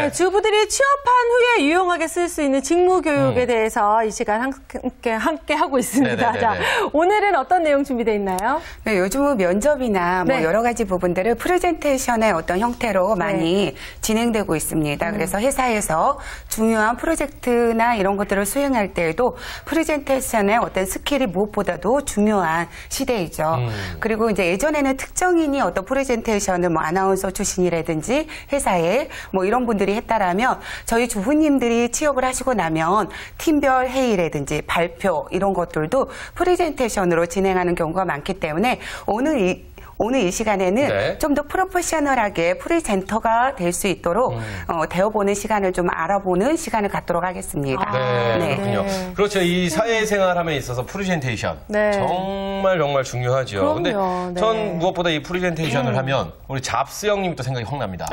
네, 주부들이 취업한 후에 유용하게 쓸 수 있는 직무 교육에 대해서 이 시간 함께 하고 있습니다. 자, 오늘은 어떤 내용 준비되어 있나요? 네, 요즘은 면접이나 뭐 네. 여러 가지 부분들을 프레젠테이션의 어떤 형태로 많이 진행되고 있습니다. 그래서 회사에서 중요한 프로젝트나 이런 것들을 수행할 때에도 프레젠테이션의 어떤 스킬이 무엇보다도 중요한 시대이죠. 그리고 이제 예전에는 특정인이 어떤 프레젠테이션을 뭐 아나운서 출신이라든지 회사에 뭐 이런 분들이 했다라면 저희 주부님들이 취업을 하시고 나면 팀별 회의라든지 발표 이런 것들도 프레젠테이션으로 진행하는 경우가 많기 때문에 오늘 이 시간에는 네. 좀 더 프로페셔널하게 프레젠터가 될 수 있도록 되어보는 시간을 좀 알아보는 시간을 갖도록 하겠습니다. 네, 그렇군요. 네. 그렇죠. 이 사회생활함에 있어서 프레젠테이션 네. 정말 중요하죠. 근데 네. 전 무엇보다 이 프레젠테이션을 하면 우리 잡스 형님이 또 생각이 확 납니다.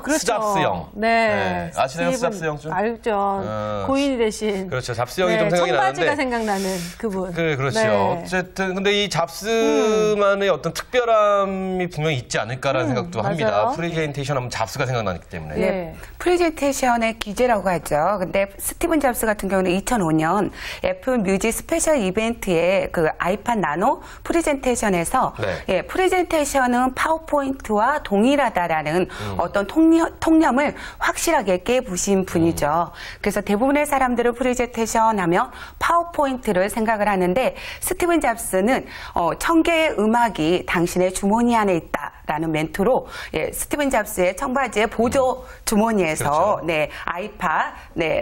그렇죠. 스잡스 형. 네. 아시나요, 스잡스 형 좀? 알죠. 고인이 되신. 그렇죠. 잡스 형이 좀 생각이 나는데. 청바지가 생각나는 그분. 그렇죠. 네. 어쨌든 근데 이 잡스만의 어떤 특별함이 분명히 있지 않을까라는 생각도 합니다. 맞아요. 프레젠테이션 하면 잡스가 생각나기 때문에. 네. 프레젠테이션의 기재라고 하죠. 근데 스티븐 잡스 같은 경우는 2005년 애플 뮤직 스페셜 이벤트의 그 아이팟 나노 프레젠테이션에서 프레젠테이션은 파워포인트와 동일하다라는 어떤 통념을 확실하게 깨부신 분이죠. 그래서 대부분의 사람들은 프레젠테이션 하면 파워포인트를 생각을 하는데 스티븐 잡스는 1000개의 음악이 당신의 주머니 안에 있다라는 멘트로 스티븐 잡스의 청바지의 보조 주머니에서 아이팟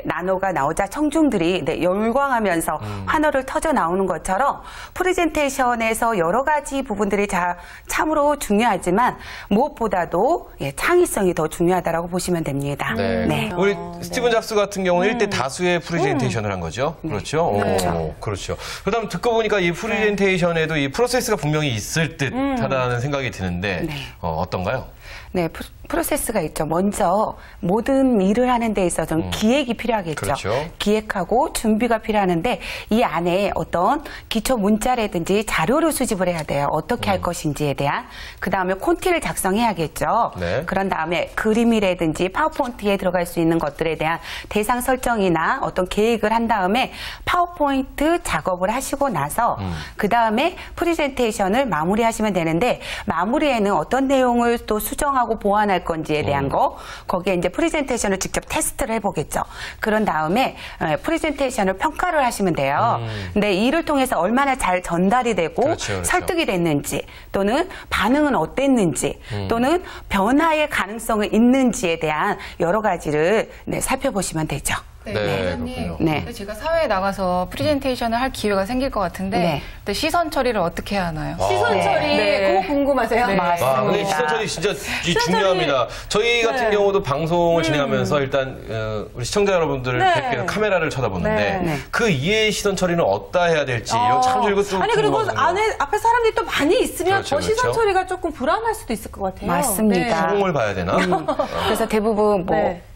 나노가 나오자 청중들이 열광하면서 환호를 터져 나오는 것처럼 프레젠테이션에서 여러 가지 부분들이 참으로 중요하지만 무엇보다도 창의성이 더 중요하다고 보시면 됩니다. 네. 우리 스티븐 잡스 같은 경우는 일대 다수의 프레젠테이션을 한 거죠. 그렇죠. 그렇죠. 그다음 듣고 보니까 이 프레젠테이션에도 이 프로세스가 분명히 있을 듯하다는 생각이 드는데 어떤가요? 네, 프로세스가 있죠. 먼저 모든 일을 하는 데 있어서는 기획이 필요하겠죠. 그렇죠. 기획하고 준비가 필요하는데 이 안에 어떤 기초 문자라든지 자료를 수집을 해야 돼요. 어떻게 할 것인지에 대한. 그다음에 콘티를 작성해야겠죠. 그런 다음에 그림이라든지 파워포인트에 들어갈 수 있는 것들에 대한 대상 설정이나 어떤 계획을 한 다음에 파워포인트 작업을 하시고 나서 그다음에 프레젠테이션을 마무리하시면 되는데 마무리에는 어떤 내용을 또 수정하고 보완할 건지에 대한 거 거기에 이제 프레젠테이션을 직접 테스트를 해보겠죠. 그런 다음에 프레젠테이션을 평가를 하시면 돼요. 근데 이를 통해서 얼마나 잘 전달이 되고 설득이 됐는지 또는 반응은 어땠는지 또는 변화의 가능성이 있는지에 대한 여러 가지를 살펴보시면 되죠. 회장님. 제가 사회에 나가서 프레젠테이션을 할 기회가 생길 것 같은데 시선 처리를 어떻게 해야 하나요? 시선 처리 그거 궁금하세요? 맞습니다. 근데 시선 처리 진짜 중요합니다. 저희 같은 경우도 방송을 진행하면서 일단 우리 시청자 여러분들을 뵙게 카메라를 쳐다보는데 그 이외의 시선 처리는 어디다 해야 될지 이거 참 이것도 아니 그리고 앞에 사람들이 또 많이 있으면 그렇죠, 더 시선 처리가 조금 불안할 수도 있을 것 같아요. 맞습니다. 수공을 봐야 되나? 그래서 대부분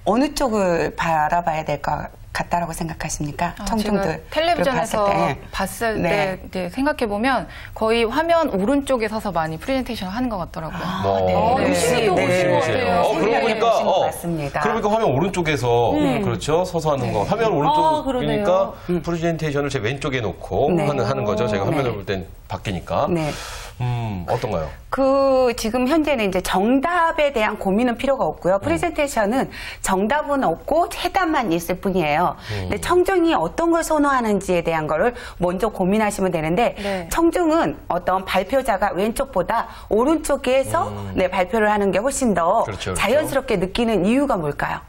어느 쪽을 바라봐야 될 것 같다라고 생각하십니까? 청중들. 제가 텔레비전에서 봤을 때 이제 생각해보면 거의 화면 오른쪽에 서서 많이 프레젠테이션을 하는 것 같더라고요. 열심히도 보신 것 같아요. 그러고 보니까 맞습니다. 그러고 보니까 화면 오른쪽에서 그렇죠. 서서 하는 거. 화면 오른쪽이니까 프레젠테이션을 제 왼쪽에 놓고 하는 거죠. 제가 화면을 볼 땐 바뀌니까. 어떤가요? 지금 현재는 이제 정답에 대한 고민은 필요가 없고요. 프레젠테이션은 정답은 없고 해답만 있을 뿐이에요. 근데 청중이 어떤 걸 선호하는지에 대한 거를 먼저 고민하시면 되는데 청중은 어떤 발표자가 왼쪽보다 오른쪽에서 발표를 하는 게 훨씬 더 자연스럽게 느끼는 이유가 뭘까요?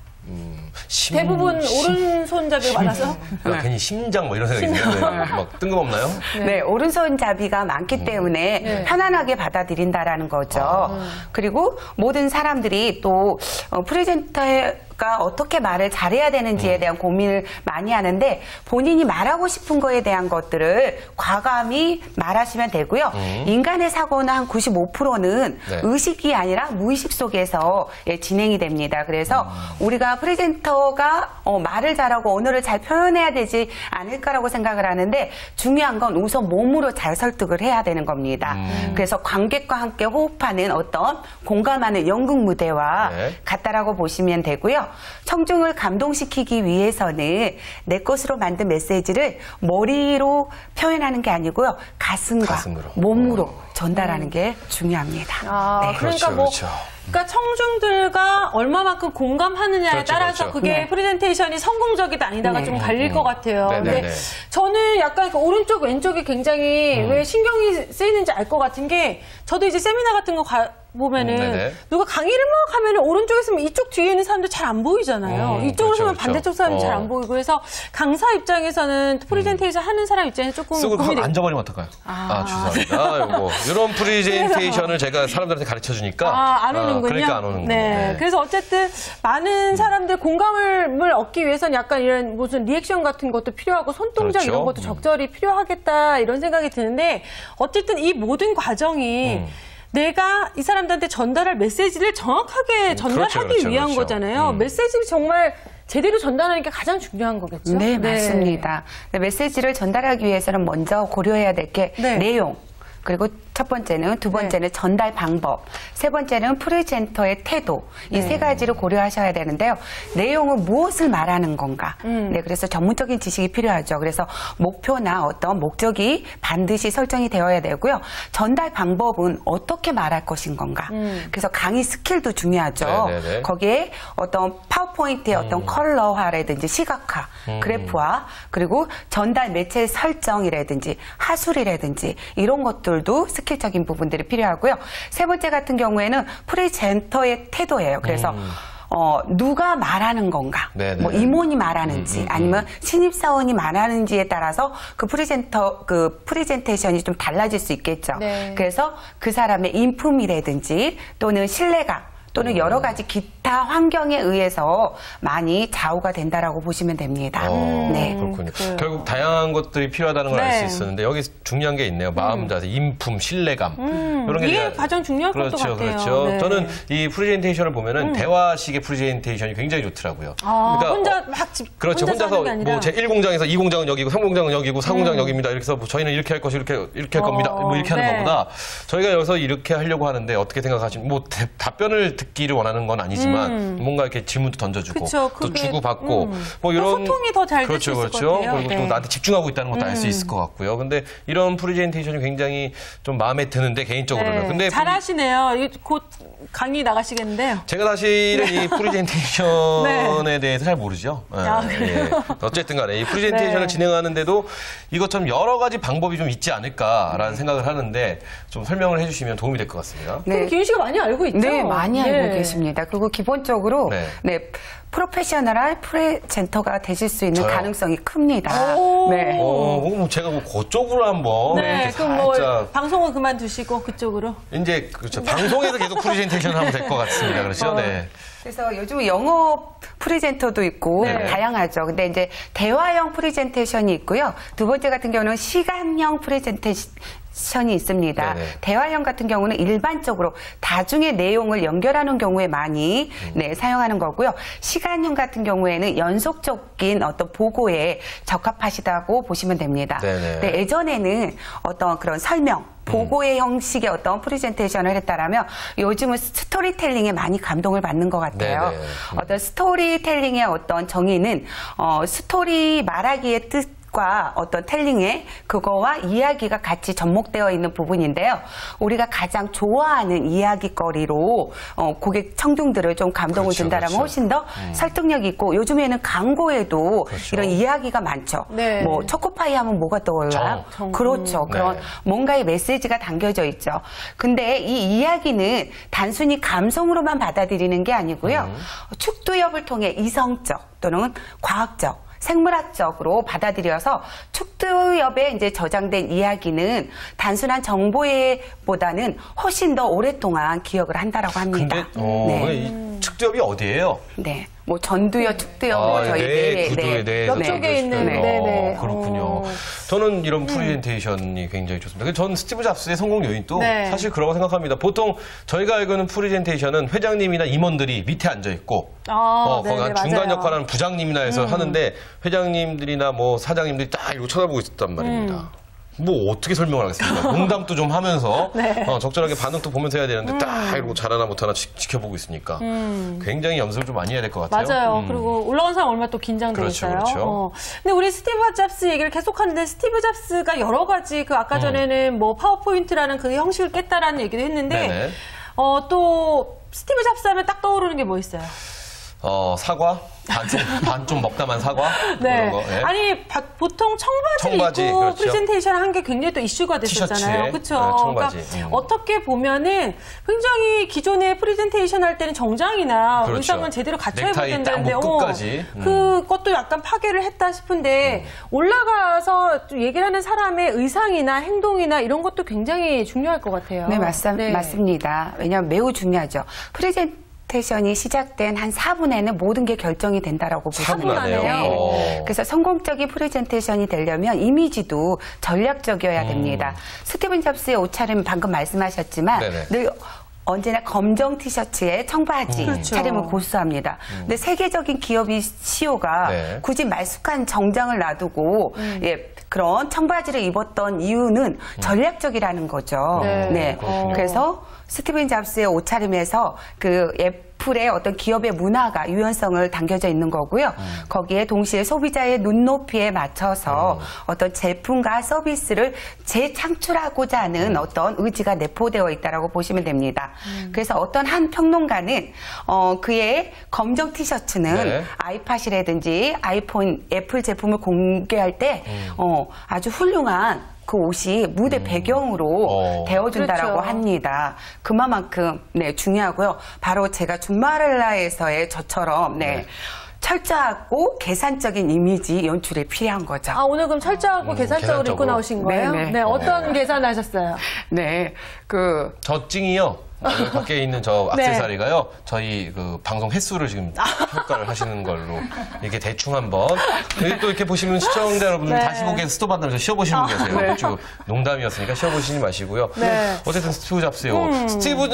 대부분 오른손잡이가 많아서? 괜히 심장 뭐 이런 생각이 드는데 막 뜬금없나요? 오른손잡이가 많기 때문에 편안하게 받아들인다라는 거죠. 그리고 모든 사람들이 또 프레젠터가 어떻게 말을 잘해야 되는지에 대한 고민을 많이 하는데 본인이 말하고 싶은 거에 대한 것들을 과감히 말하시면 되고요. 인간의 사고는 한 95%는 의식이 아니라 무의식 속에서 진행이 됩니다. 그래서 우리가 프레젠터가 말을 잘하고 언어를 잘 표현해야 되지 않을까라고 생각을 하는데 중요한 건 우선 몸으로 잘 설득을 해야 되는 겁니다. 그래서 관객과 함께 호흡하는 어떤 공감하는 연극 무대와 같다라고 보시면 되고요. 청중을 감동시키기 위해서는 내 것으로 만든 메시지를 머리로 표현하는 게 아니고요. 가슴과 몸으로 전달하는 게 중요합니다. 네. 그러니까 그러니까 청중들과 얼마만큼 공감하느냐에 따라서 그게 프레젠테이션이 성공적이다 아니다가 좀 갈릴 것 같아요. 근데 저는 약간 오른쪽 왼쪽이 굉장히 왜 신경이 쓰이는지 알 것 같은 게 저도 이제 세미나 같은 거 보면은 누가 강의를 막 하면은 오른쪽에 있으면 이쪽 뒤에 있는 사람들 잘 안 보이잖아요. 이쪽으로 서면 반대쪽 사람이 잘 안 보이고 그래서 강사 입장에서는 프레젠테이션 하는 사람 입장에서 조금 쓰고 앉아버리면 어떨까요? 죄송합니다. 이런 프레젠테이션을 제가 사람들한테 가르쳐 주니까 안 오는군요. 그러니까 안 오는군요. 네. 그래서 어쨌든 많은 사람들 공감을 얻기 위해서는 약간 이런 무슨 리액션 같은 것도 필요하고 손동작 이런 것도 적절히 필요하겠다 이런 생각이 드는데 어쨌든 이 모든 과정이 내가 이 사람들한테 전달할 메시지를 정확하게 전달하기 위한 거잖아요. 메시지를 정말 제대로 전달하는 게 가장 중요한 거겠죠? 네, 맞습니다. 메시지를 전달하기 위해서는 먼저 고려해야 될 게 내용, 그리고 첫 번째는, 두 번째는 전달 방법, 세 번째는 프레젠터의 태도, 이 세 가지를 고려하셔야 되는데요. 내용은 무엇을 말하는 건가? 그래서 전문적인 지식이 필요하죠. 그래서 목표나 어떤 목적이 반드시 설정이 되어야 되고요. 전달 방법은 어떻게 말할 것인 건가? 그래서 강의 스킬도 중요하죠. 거기에 어떤 파워포인트의 어떤 컬러화라든지 시각화, 그래프화, 그리고 전달 매체 설정이라든지 하술이라든지 이런 것들도 스킬적인 부분들이 필요하고요. 세 번째 같은 경우에는 프레젠터의 태도예요. 그래서 누가 말하는 건가, 뭐 임원이 말하는지 아니면 신입사원이 말하는지에 따라서 그 프레젠테이션이 좀 달라질 수 있겠죠. 그래서 그 사람의 인품이라든지 또는 신뢰감 또는 여러 가지 기타 환경에 의해서 많이 좌우가 된다라고 보시면 됩니다. 그렇군요. 결국 다양한 것들이 필요하다는 걸 알 수 있었는데 여기 중요한 게 있네요. 마음자세, 인품, 신뢰감. 이런 게 이게 가장 중요할 것 같아요. 그렇죠. 저는 이 프레젠테이션을 보면은 대화식의 프레젠테이션이 굉장히 좋더라고요. 그러니까 혼자 막 혼자서 뭐 제1공장에서 2공장은 여기고 3공장은 여기고 4공장은 여기입니다. 이렇게 해서 저희는 이렇게 할 것이 이렇게 할 겁니다. 뭐 이렇게 하는 것보다 저희가 여기서 이렇게 하려고 하는데 어떻게 생각하시면 뭐 답변을 듣기를 원하는 건 아니지만 뭔가 이렇게 질문도 던져주고 또 주고받고 뭐 이런 소통이 더 잘 될 수 있을 것 같아요. 그리고 또 나한테 집중하고 있다는 것도 알 수 있을 것 같고요. 근데 이런 프레젠테이션이 굉장히 좀 마음에 드는데 개인적으로는. 근데 잘하시네요. 곧 강의 나가시겠는데요. 제가 사실은 이 프레젠테이션에 대해서 잘 모르죠. 어쨌든 간에 이 프레젠테이션을 진행하는데도 이것처럼 여러 가지 방법이 좀 있지 않을까라는 생각을 하는데 좀 설명을 해주시면 도움이 될 것 같습니다. 그럼 기훈 씨가 많이 알고 있죠? 네, 많이 알고 계십니다. 그리고 기본적으로 프로페셔널한 프레젠터가 되실 수 있는 가능성이 큽니다. 제가 뭐 그쪽으로 한번 그럼 뭐 방송은 그만두시고 그쪽으로 이제 방송에서 계속 프레젠테이션 하면 될 것 같습니다. 그렇죠? 그래서 요즘 영어 프레젠터도 있고 다양하죠. 근데 이제 대화형 프레젠테이션이 있고요. 두 번째 같은 경우는 시간형 프레젠테이션이 있습니다. 대화형 같은 경우는 일반적으로 다중의 내용을 연결하는 경우에 많이 사용하는 거고요. 시간형 같은 경우에는 연속적인 어떤 보고에 적합하시다고 보시면 됩니다. 근데 예전에는 어떤 그런 설명, 보고의 형식의 어떤 프레젠테이션을 했다라면 요즘은 스토리텔링에 많이 감동을 받는 것 같아요. 어떤 스토리텔링의 어떤 정의는 스토리 말하기의 뜻과 어떤 텔링의 그거와 이야기가 같이 접목되어 있는 부분인데요. 우리가 가장 좋아하는 이야기거리로 고객 청중들을 좀 감동을 준다라면 훨씬 더 설득력 있고 요즘에는 광고에도 이런 이야기가 많죠. 뭐 초코파이 하면 뭐가 떠올라요? 그렇죠. 그런 뭔가의 메시지가 담겨져 있죠. 근데 이 이야기는 단순히 감성으로만 받아들이는 게 아니고요. 축두엽을 통해 이성적 또는 과학적 생물학적으로 받아들여서 축두엽에 이제 저장된 이야기는 단순한 정보보다는 훨씬 더 오랫동안 기억을 한다라고 합니다. 근데 이 축두엽이 어디예요? 뭐 전두엽, 축두엽 저희 옆쪽에 있는 그렇군요. 저는 이런 프레젠테이션이 굉장히 좋습니다. 전 스티브 잡스의 성공 요인도 사실 그러고 생각합니다. 보통 저희가 알고 있는 프레젠테이션은 회장님이나 임원들이 밑에 앉아 있고 거기 중간 역할하는 부장님이나 해서 하는데 회장님들이나 뭐 사장님들이 딱 이러고 쳐다보고 있었단 말입니다. 뭐 어떻게 설명을 하겠습니까? 농담도 좀 하면서 네. 적절하게 반응도 보면서 해야 되는데 딱 이러고 잘하나 못하나 지켜보고 있으니까 굉장히 연습을 좀 많이 해야 될 것 같아요. 맞아요. 그리고 올라온 사람 얼마나 또 긴장돼 그렇죠, 있어요. 그렇죠. 근데 우리 스티브 잡스 얘기를 계속하는데 스티브 잡스가 여러 가지 그 아까 전에는 뭐 파워포인트라는 그 형식을 깼다라는 얘기도 했는데 또 스티브 잡스 하면 딱 떠오르는 게 뭐 있어요? 사과? 반 좀 먹다만 사과? 네. 그런 거. 네. 아니, 보통 청바지 입고 그렇죠. 프레젠테이션 한 게 굉장히 또 이슈가 됐었잖아요. 그렇죠. 청바지. 그러니까 어떻게 보면은 굉장히 기존의 프레젠테이션 할 때는 정장이나 그렇죠. 의상은 제대로 갖춰 입어야 넥타이 된다는데 딱 끝까지. 그것도 약간 파괴를 했다 싶은데 올라가서 또 얘기를 하는 사람의 의상이나 행동이나 이런 것도 굉장히 중요할 것 같아요. 네, 맞습니다. 왜냐하면 매우 중요하죠. 프레젠테이션이 시작된 한 4분에는 모든 게 결정이 된다라고 보시면 돼요. 네. 그래서 성공적인 프레젠테이션이 되려면 이미지도 전략적이어야 됩니다. 스티븐 잡스의 옷차림 방금 말씀하셨지만 늘 언제나 검정 티셔츠에 청바지 차림을 고수합니다. 근데 세계적인 기업인 CEO가 굳이 말쑥한 정장을 놔두고 그런 청바지를 입었던 이유는 전략적이라는 거죠. 그래서 스티븐 잡스의 옷차림에서 그 애플의 어떤 기업의 문화가 유연성을 담겨져 있는 거고요. 거기에 동시에 소비자의 눈높이에 맞춰서 어떤 제품과 서비스를 재창출하고자 하는 어떤 의지가 내포되어 있다고 보시면 됩니다. 그래서 어떤 한 평론가는 그의 검정 티셔츠는 아이팟이라든지 아이폰, 애플 제품을 공개할 때 아주 훌륭한 그 옷이 무대 배경으로 되어준다라고 합니다. 그만큼 중요하고요. 바로 제가 준마렐라에서의 저처럼 철저하고 계산적인 이미지 연출에 필요한 거죠. 아, 오늘 그럼 철저하고 계산적으로 입고 나오신 거예요? 네, 어떤 계산하셨어요? 저 찡이요. 밖에 있는 저 액세서리가요. 저희 그 방송 횟수를 지금 평가를 하시는 걸로 이렇게 대충 한번. 또 이렇게 보시면 시청자 여러분들 다시 보기엔 스톱한다면서 쉬어보시는 분 계세요. 아주 농담이었으니까 쉬어보시지 마시고요. 어쨌든 스티브 잡스요. 스티브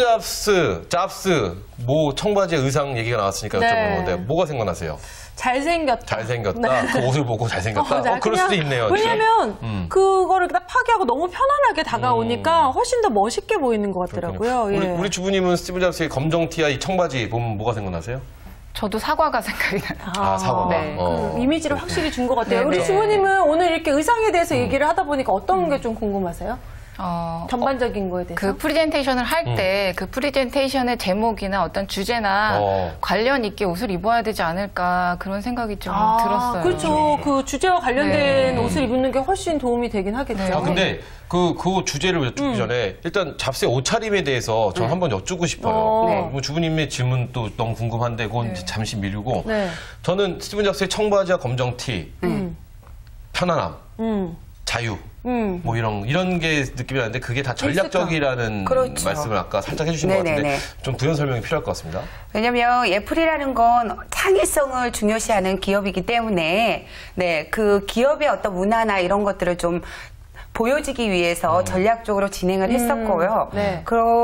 잡스 뭐 청바지의 의상 얘기가 나왔으니까 여쭤보는 건데 뭐가 생각나세요? 잘생겼다. 그 옷을 보고 잘생겼다? 그럴 수도 있네요. 왜냐면 그거를 딱 파괴하고 너무 편안하게 다가오니까 훨씬 더 멋있게 보이는 것 같더라고요. 우리 주부님은 스티브 잡스의 검정 티와 이 청바지 보면 뭐가 생각나세요? 저도 사과가 생각이 나요. 사과가. 그 이미지를 확실히 준 것 같아요. 우리 주부님은 오늘 이렇게 의상에 대해서 얘기를 하다 보니까 어떤 게 좀 궁금하세요? 전반적인 거에 대해서? 그 프레젠테이션을 할 때 그 프레젠테이션의 제목이나 어떤 주제나 관련 있게 옷을 입어야 되지 않을까 그런 생각이 좀 들었어요. 그렇죠. 그 주제와 관련된 옷을 입는 게 훨씬 도움이 되긴 하겠죠. 근데 그 주제를 여쭙기 전에 일단 잡스의 옷차림에 대해서 저는 한번 여쭙고 싶어요. 주부님의 질문 또 너무 궁금한데 그건 잠시 미루고 저는 스티븐 잡스의 청바지와 검정 티, 편안함, 자유 뭐 이런 게 느낌이 나는데 그게 다 전략적이라는 말씀을 아까 살짝 해주신 것 같은데 좀 부연 설명이 필요할 것 같습니다. 왜냐하면 애플이라는 건 창의성을 중요시하는 기업이기 때문에 그 기업의 어떤 문화나 이런 것들을 좀 보여지기 위해서 전략적으로 진행을 했었고요.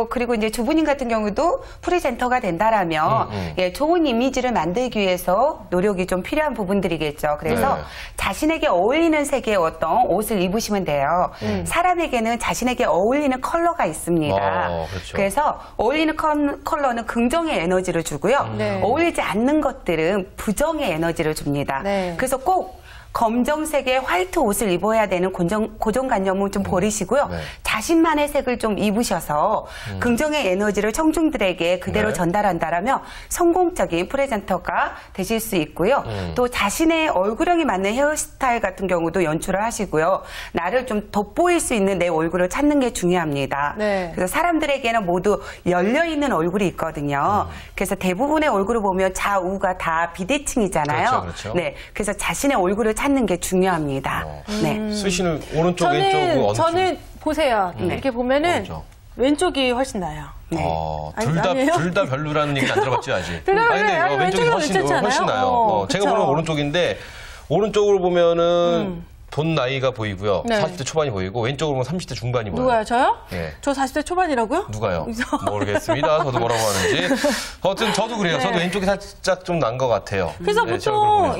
그리고 이제 주부님 같은 경우도 프레젠터가 된다라면 좋은 이미지를 만들기 위해서 노력이 좀 필요한 부분들이겠죠. 그래서 자신에게 어울리는 색의 어떤 옷을 입으시면 돼요. 사람에게는 자신에게 어울리는 컬러가 있습니다. 그래서 어울리는 컬러는 긍정의 에너지를 주고요. 어울리지 않는 것들은 부정의 에너지를 줍니다. 그래서 꼭 검정색의 화이트 옷을 입어야 되는 고정관념을 좀 버리시고요. 자신만의 색을 좀 입으셔서 긍정의 에너지를 청중들에게 그대로 전달한다라면 성공적인 프레젠터가 되실 수 있고요. 또 자신의 얼굴형에 맞는 헤어스타일 같은 경우도 연출을 하시고요. 나를 좀 돋보일 수 있는 내 얼굴을 찾는 게 중요합니다. 그래서 사람들에게는 모두 열려있는 얼굴이 있거든요. 그래서 대부분의 얼굴을 보면 좌우가 다 비대칭이잖아요. 그래서 자신의 얼굴을 찾는 게 중요합니다. 쓰시는 오른쪽, 왼쪽, 어느 쪽? 저는 보세요. 이렇게 보면은 왼쪽이 훨씬 나아요. 둘 다 별로라는 얘기는 안 들어봤죠, 아직? 근데 왼쪽이 훨씬 나요. 제가 보는 오른쪽인데, 오른쪽으로 보면은, 본 나이가 보이고요. 네. 40대 초반이 보이고 왼쪽으로 보면 30대 중반이 보여요. 누가요? 저요? 네. 저 40대 초반이라고요? 누가요? 모르겠습니다. 저도 뭐라고 하는지. 아무튼 저도 그래요. 네. 저도 왼쪽이 살짝 좀 난 것 같아요. 그래서 네, 보통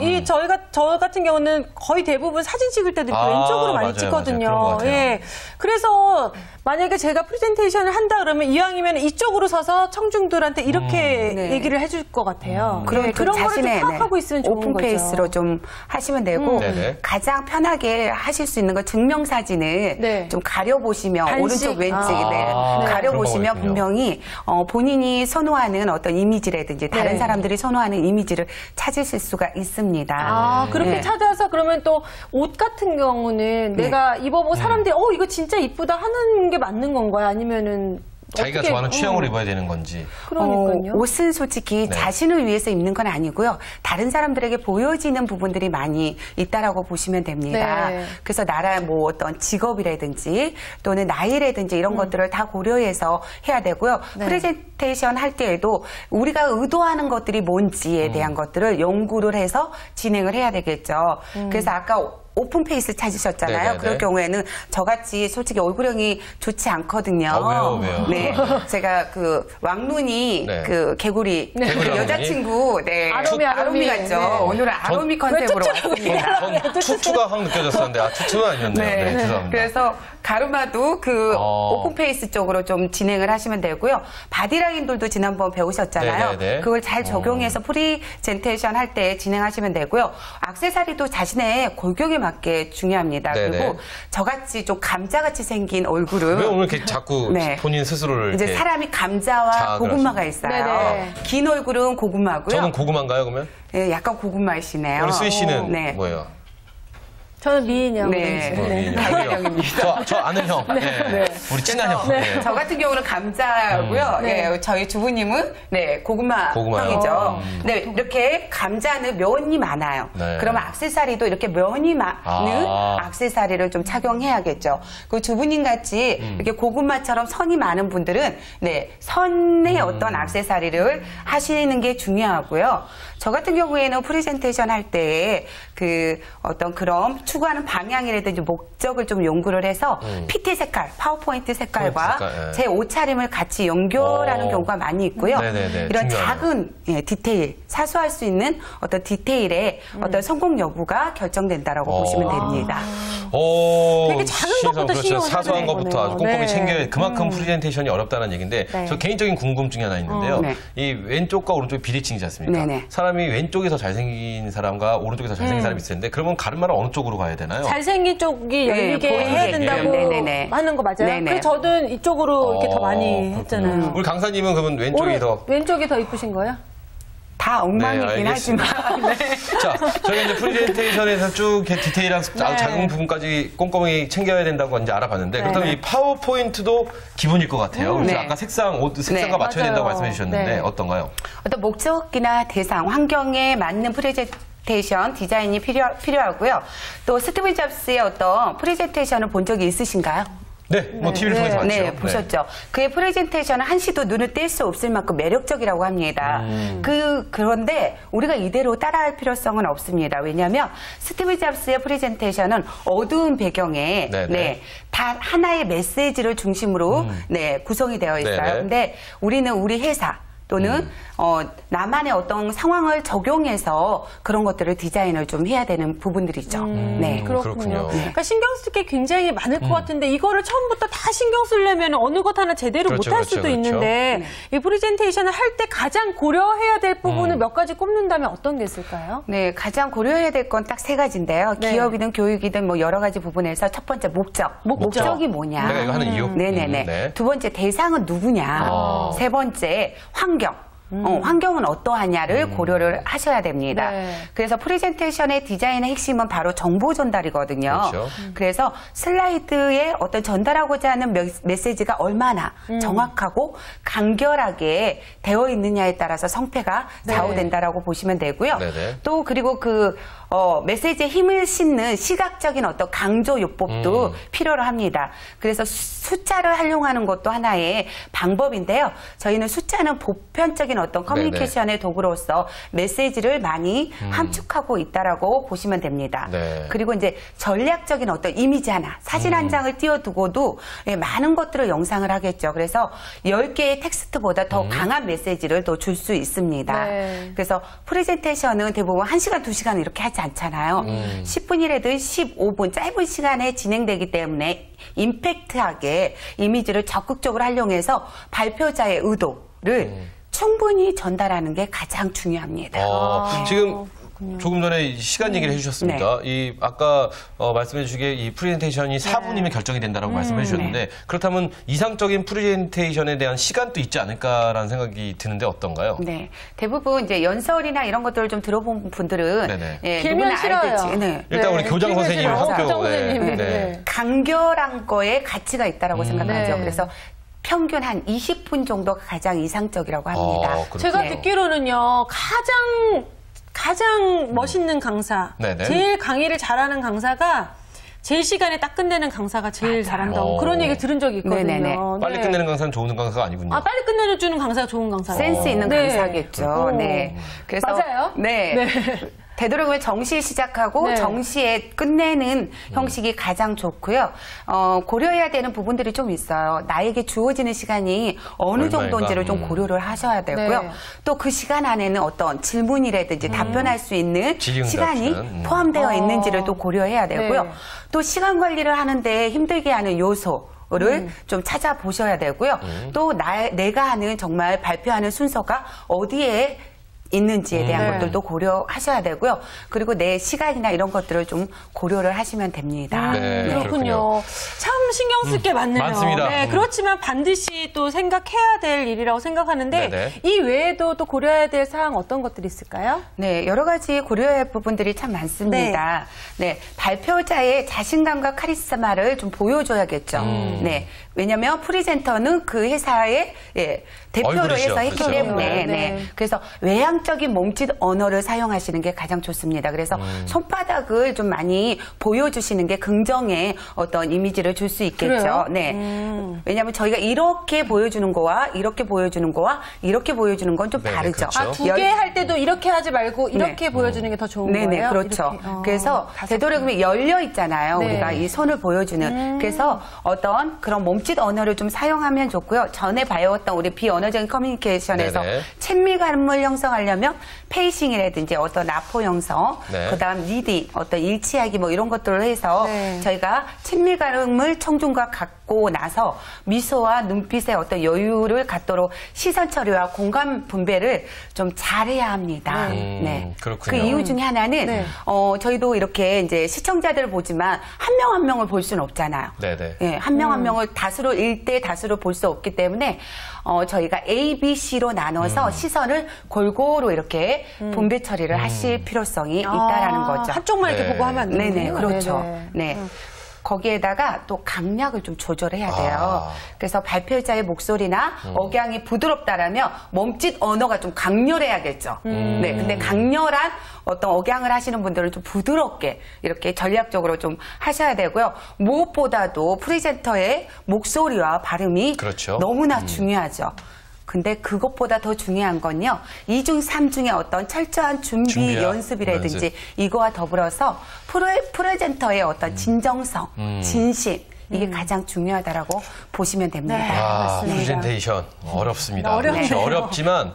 저 같은 경우는 거의 대부분 사진 찍을 때도 왼쪽으로 많이 찍거든요. 맞아요. 예. 그래서 만약에 제가 프레젠테이션을 한다 그러면 이왕이면 이쪽으로 서서 청중들한테 이렇게 얘기를 해줄 것 같아요. 그럼 그런 거를 좀 파악하고 있으면 좋은 오픈 거죠. 페이스로 좀 하시면 되고 가장 편하게 하실 수 있는 건 증명사진을 좀 가려보시면 단식. 오른쪽 왼쪽에 가려보시면 분명히 본인이 선호하는 어떤 이미지라든지 다른 사람들이 선호하는 이미지를 찾으실 수가 있습니다. 그렇게 찾아서 그러면 또 옷 같은 경우는 내가 입어보고 사람들이 이거 진짜 이쁘다 하는 게 맞는 건가요? 아니면은 자기가 좋아하는 취향으로 입어야 되는 건지. 그러니까요. 옷은 솔직히 자신을 위해서 입는 건 아니고요. 다른 사람들에게 보여지는 부분들이 많이 있다라고 보시면 됩니다. 그래서 뭐 어떤 직업이라든지 또는 나이라든지 이런 것들을 다 고려해서 해야 되고요. 프레젠테이션 할 때에도 우리가 의도하는 것들이 뭔지에 대한 것들을 연구를 해서 진행을 해야 되겠죠. 그래서 아까 오픈 페이스 찾으셨잖아요. 그럴 경우에는 저같이 솔직히 얼굴형이 좋지 않거든요. 왜요? 네. 제가 그 왕눈이 그 개구리 그 여자친구 아롬이 같죠. 오늘은 아롬이 컨셉으로 왔습니다. 전 투투가 확 느껴졌었는데 투투는 아니었네요. 죄송합니다. 그래서 가르마도 그 오픈 페이스 쪽으로 좀 진행을 하시면 되고요. 바디라인들도 지난번 배우셨잖아요. 그걸 잘 적용해서 프리젠테이션 할 때 진행하시면 되고요. 액세서리도 자신의 골격에 맞게 중요합니다. 그리고 저같이 좀 감자같이 생긴 얼굴은 왜 오늘 이렇게 자꾸 본인 스스로를 이제 사람이 감자와 고구마가 있어요. 긴 얼굴은 고구마고요. 저는 고구마인가요, 그러면? 네, 약간 고구마이시네요. 우리 수희 씨는 뭐예요? 저는 미인형. 미인형입니다. 저 아는 형. 우리 친한 형. 저 같은 경우는 감자고요. 저희 주부님은 고구마 형이죠. 이렇게 감자는 면이 많아요. 그러면 액세서리도 이렇게 면이 많은 액세서리를 좀 착용해야겠죠. 그 주부님 같이 이렇게 고구마처럼 선이 많은 분들은 선의 어떤 액세서리를 하시는 게 중요하고요. 저 같은 경우에는 프레젠테이션 할 때 그 어떤 그런 추구하는 방향이라든지 목적을 좀 연구를 해서 PT 색깔, 파워포인트 색깔과 제 옷차림을 같이 연결하는 경우가 많이 있고요. 이런 작은 디테일, 사소할 수 있는 어떤 디테일의 어떤 성공 여부가 결정된다라고 보시면 됩니다. 되게 작은 것부터 신경 사소한 것부터 아주 꼼꼼히 챙겨야 그만큼 프레젠테이션이 어렵다는 얘기인데 저 개인적인 궁금증이 하나 있는데요. 이 왼쪽과 오른쪽이 비대칭이지 않습니까? 사람이 왼쪽이 더 잘생긴 사람과 오른쪽이 더 잘생긴 사람이 있을 텐데 그러면 가르마는 어느 쪽으로 가야 되나요? 잘생긴 쪽이 열리게 해야 된다고 하는 거 맞아요? 그래서 저는 이쪽으로 이렇게 더 많이 했잖아요. 우리 강사님은 그러면 왼쪽이 더 이쁘신 거예요? 다 엉망이긴 하지만. 자, 저희가 이제 프레젠테이션에서 쭉 디테일한 아주 작은 부분까지 꼼꼼히 챙겨야 된다고 이제 알아봤는데 그렇다면 이 파워포인트도 기본일 것 같아요. 그래서 아까 옷 색상과 맞춰야 된다고 말씀해 주셨는데 어떤가요? 어떤 목적이나 대상, 환경에 맞는 프레젠테이션 디자인이 필요하고요. 또 스티브 잡스의 어떤 프레젠테이션을 본 적이 있으신가요? TV를 통해서 봤죠. 보셨죠. 그의 프레젠테이션은 한시도 눈을 뗄 수 없을 만큼 매력적이라고 합니다. 그런데 우리가 이대로 따라할 필요성은 없습니다. 왜냐하면 스티브 잡스의 프레젠테이션은 어두운 배경에 단 하나의 메시지를 중심으로 구성이 되어 있어요. 근데 우리는 우리 회사 또는 나만의 어떤 상황을 적용해서 그런 것들을 디자인을 좀 해야 되는 부분들이죠. 그렇군요. 그러니까 신경 쓸 게 굉장히 많을 것 같은데 이거를 처음부터 다 신경 쓰려면 어느 것 하나 제대로 못할 수도 있는데 이 프레젠테이션을 할 때 가장 고려해야 될 부분을 몇 가지 꼽는다면 어떤 게 있을까요? 가장 고려해야 될 건 딱 세 가지인데요. 기업이든 교육이든 뭐 여러 가지 부분에서 첫 번째 목적이 뭐냐. 내가 이거 하는 이유. 두 번째 대상은 누구냐. 세 번째 환경. 환경은 어떠하냐를 고려를 하셔야 됩니다. 그래서 프레젠테이션의 디자인의 핵심은 바로 정보 전달이거든요. 그래서 슬라이드에 어떤 전달하고자 하는 메시지가 얼마나 정확하고 간결하게 되어 있느냐에 따라서 성패가 좌우된다라고 보시면 되고요. 또 그리고 메시지에 힘을 싣는 시각적인 어떤 강조요법도 필요로 합니다. 그래서 숫자를 활용하는 것도 하나의 방법인데요. 저희는 숫자는 보편적인 어떤 커뮤니케이션의 도구로서 메시지를 많이 함축하고 있다라고 보시면 됩니다. 네. 그리고 이제 전략적인 어떤 이미지 하나, 사진 한 장을 띄워두고도 많은 것들을 영상을 하겠죠. 그래서 10개의 텍스트보다 더 강한 메시지를 또 줄 수 있습니다. 네. 그래서 프레젠테이션은 대부분 1시간, 2시간 이렇게 하지 않잖아요. 10분이라도 15분 짧은 시간에 진행되기 때문에 임팩트하게 이미지를 적극적으로 활용해서 발표자의 의도를 충분히 전달하는 게 가장 중요합니다. 지금 조금 전에 시간 얘기를 해주셨습니다. 이 아까 말씀해 주시기에 이 프레젠테이션이 4분이면 결정이 된다라고 말씀해 주셨는데 그렇다면 이상적인 프레젠테이션에 대한 시간도 있지 않을까라는 생각이 드는데 어떤가요? 네, 대부분 이제 연설이나 이런 것들을 좀 들어본 분들은 길면 싫어요. 일단 우리 교장 선생님 학교 간결한 거에 가치가 있다라고 생각하죠. 그래서 평균 한 20분 정도가 가장 이상적이라고 합니다. 제가 듣기로는요, 가장 멋있는 강사, 제일 강의를 잘하는 강사가 제 시간에 딱 끝내는 강사가 제일 잘한다고 그런 얘기 들은 적이 있거든요. 빨리 끝내는 강사는 좋은 강사가 아니군요. 빨리 끝내주는 강사가 좋은 강사예요. 센스 있는 강사겠죠. 그래서 맞아요? 되도록이면 정시에 시작하고 정시에 끝내는 형식이 가장 좋고요. 고려해야 되는 부분들이 좀 있어요. 나에게 주어지는 시간이 어느 정도인지를 좀 고려를 하셔야 되고요. 또 그 시간 안에는 어떤 질문이라든지 답변할 수 있는 시간이 포함되어 있는지를 또 고려해야 되고요. 또 시간 관리를 하는데 힘들게 하는 요소를 좀 찾아보셔야 되고요. 또 내가 하는 정말 발표하는 순서가 어디에 있는지에 대한 것들도 고려하셔야 되고요. 그리고 내 시간이나 이런 것들을 좀 고려를 하시면 됩니다. 그렇군요. 참 신경 쓸 게 많네요. 많습니다. 그렇지만 반드시 또 생각해야 될 일이라고 생각하는데 이 외에도 또 고려해야 될 사항 어떤 것들이 있을까요? 네, 여러 가지 고려해야 할 부분들이 참 많습니다. 발표자의 자신감과 카리스마를 좀 보여줘야겠죠. 왜냐하면 프리젠터는 그 회사의 대표로 해서 했기 때문에 그래서 외향적인 몸짓 언어를 사용하시는 게 가장 좋습니다. 그래서 손바닥을 좀 많이 보여주시는 게 긍정의 어떤 이미지를 줄 수 있겠죠. 왜냐하면 저희가 이렇게 보여주는 거와 이렇게 보여주는 거와 이렇게 보여주는 건 좀 다르죠. 두 개 할 때도 이렇게 하지 말고 이렇게 보여주는 게 더 좋은 거예요? 그렇죠. 그래서 되도록이면 열려 있잖아요. 우리가 이 손을 보여주는. 그래서 어떤 그런 몸짓 언어를 좀 사용하면 좋고요. 전에 배웠던 우리 비언어적인 커뮤니케이션에서 친밀감을 형성하려면 페이싱이라든지 어떤 라포 형성, 그다음 리딩, 어떤 일치하기 뭐 이런 것들을 해서 저희가 친밀감을 청중과 갖고 나서 미소와 눈빛의 어떤 여유를 갖도록 시선 처리와 공간 분배를 좀 잘해야 합니다. 그렇군요. 그 이유 중에 하나는 저희도 이렇게 이제 시청자들을 보지만 한 명 한 명을 볼 수는 없잖아요. 한 명 한 명을 다수로 일대 다수로 볼 수 없기 때문에 저희가 A, B, C로 나눠서 시선을 골고루 이렇게 분배 처리를 하실 필요성이 있다라는 거죠. 한쪽만 이렇게 보고 하면 안 되는군요. 그렇죠. 거기에다가 또 강약을 좀 조절해야 돼요. 그래서 발표자의 목소리나 억양이 부드럽다라면 몸짓 언어가 좀 강렬해야겠죠. 근데 강렬한 어떤 억양을 하시는 분들은 좀 부드럽게 이렇게 전략적으로 좀 하셔야 되고요. 무엇보다도 프리젠터의 목소리와 발음이 너무나 중요하죠. 근데 그것보다 더 중요한 건요. 2중, 3중의 어떤 철저한 준비 연습이라든지 이거와 더불어서 프레젠터의 어떤 진정성, 진심 이게 가장 중요하다라고 보시면 됩니다. 프레젠테이션 어렵습니다. 어렵지만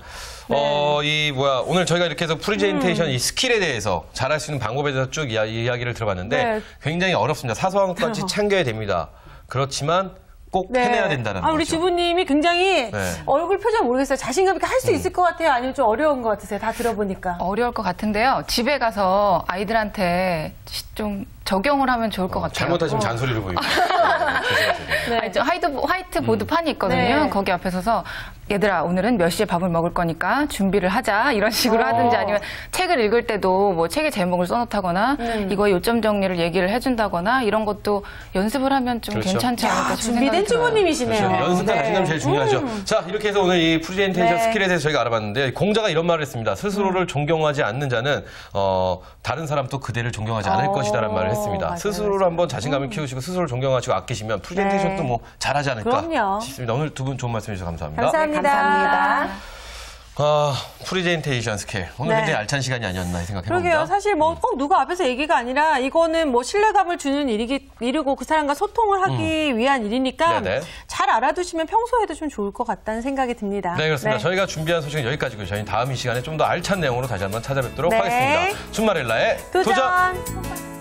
오늘 저희가 이렇게 해서 프레젠테이션 이 스킬에 대해서 잘할 수 있는 방법에 대해서 쭉 이야기를 들어봤는데 굉장히 어렵습니다. 사소한 것까지 챙겨야 됩니다. 그렇지만 꼭 해내야 된다는 거죠. 우리 주부님이 굉장히 얼굴 표정 모르겠어요. 자신감 있게 할 수 있을 것 같아요? 아니면 좀 어려운 것 같으세요? 다 들어보니까. 어려울 것 같은데요. 집에 가서 아이들한테 좀 적용을 하면 좋을 것 같아요. 잘못하시면 잔소리를 보이고. 화이트보드 판이 있거든요. 거기 앞에 서서 얘들아 오늘은 몇 시에 밥을 먹을 거니까 준비를 하자 이런 식으로 하든지 아니면 책을 읽을 때도 뭐 책의 제목을 써놓다거나 이거 요점 정리를 얘기를 해준다거나 이런 것도 연습을 하면 좀 그렇죠. 괜찮지 않을까 준비된 주부님이시네요. 그렇죠. 연습과 자신감이 제일 중요하죠. 자, 이렇게 해서 오늘 이 프리젠테이션 스킬에 대해서 저희가 알아봤는데 공자가 이런 말을 했습니다. 스스로를 존경하지 않는 자는 다른 사람도 그대를 존경하지 않을 것이다라는 말을 했습니다. 맞아요, 스스로를 한번 자신감을 키우시고 스스로를 존경하시고 아끼시면 프리젠테이션도 뭐 잘하지 않을까 그럼요. 싶습니다. 오늘 두 분 좋은 말씀 해주셔서 감사합니다. 감사합니다. 프리젠테이션 스킬. 오늘 굉장히 알찬 시간이 아니었나 생각해봅니다. 그러게요. 사실 뭐 꼭 누가 앞에서 얘기가 아니라 이거는 뭐 신뢰감을 주는 일이고 그 사람과 소통을 하기 위한 일이니까 네네. 잘 알아두시면 평소에도 좀 좋을 것 같다는 생각이 듭니다. 네, 그렇습니다. 저희가 준비한 소식은 여기까지고요. 저희는 다음 이 시간에 좀 더 알찬 내용으로 다시 한번 찾아뵙도록 하겠습니다. 준마렐라의 도전!